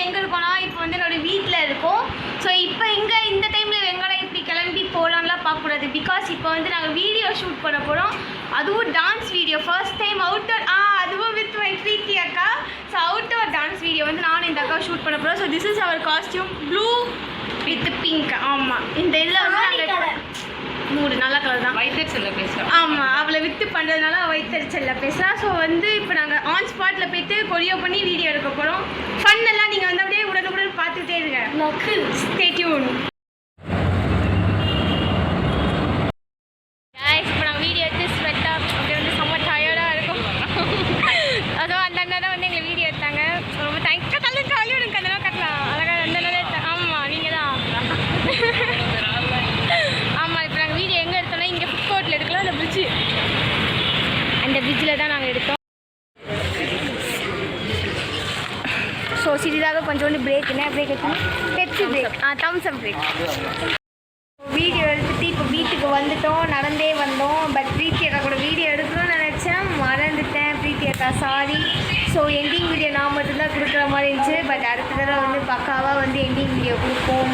எங்கே இருக்கோம்னா இப்போ வந்து என்னோடய வீட்டில் இருக்கோம். ஸோ இப்போ இங்கே இந்த டைமில் எங்கடா இப்படி கிளம்பி போகலான்லாம் பார்க்கக்கூடாது. பிகாஸ் இப்போ வந்து நாங்கள் வீடியோ ஷூட் பண்ண போகிறோம். அதுவும் dance video first time outdoor அதுவும் வித் மை ப்ரீத்தி அக்கா. ஸோ அவுட்டோர் டான்ஸ் வீடியோ வந்து நானும் இந்த அக்கா ஷூட் பண்ண போகிறோம். So this is our costume blue with pink. ஆமாம், இந்த இதில் வந்து நாங்கள் மூணு நல்ல கலர் தான். வைத்தறிச்சல்ல பேசுகிறோம். ஆமாம், அவளை வித்து பண்ணுறதுனால வைத்தறிச்சல்ல பேசுகிறா. ஸோ வந்து இப்போ நாங்கள் ஆன் ஸ்பாட்டில் போய்ட்டு கொரியோ பண்ணி வீடியோ எடுக்க போகிறோம். ஃபன் எல்லாம் நீங்கள் வந்து அப்படியே உடனுக்குடன் பார்த்துக்கிட்டே இருங்க. Stay tune. இப்போ நாங்கள் வீடியோ எடுத்து ஸ்வெட்டாக அப்படியே வந்து செம்ம டயர்டாக இருக்கும். அதுவும் அந்த அண்ணா தான் வந்து எங்களை வீடியோ எடுத்தாங்க. ரொம்ப தேங்க்ஸ். கல்யாணம் அந்த கட்டலாம் அழகாக அந்த அண்ணா எடுத்தாங்க. ஆமாம், நீங்கள் தான். ஆமாம், இப்போ நாங்கள் வீடியோ எங்கே எடுத்தோம்னா இங்கே ஃபுட் கோர்ட்டில் எடுக்கலாம். அந்த பிரிட்ஜு, அந்த பிரிட்ஜில் தான் நாங்கள் எடுத்தோம். ஸோ சிறிதாக கொஞ்சோண்டு பிரேக். என்ன பிரேக் எடுத்தோம்? Pepsi break. தம்ஸ் அப் பிரேக். வீடியோ எடுத்துகிட்டு இப்போ வீட்டுக்கு வந்துட்டோம். நடந்தே வந்தோம். பட் ப்ரீத்தி அக்கா கூட வீடியோ எடுக்கணும்னு நினச்சேன், மறந்துட்டேன். ப்ரீத்தி அக்கா சாரி. ஸோ எண்டிங் வீடியோ நான் மட்டும்தான் கொடுக்குற மாதிரி இருந்துச்சு. பட் அடுத்த தடவை வந்து பக்காவாக வந்து எண்டிங் வீடியோ கொடுப்போம்.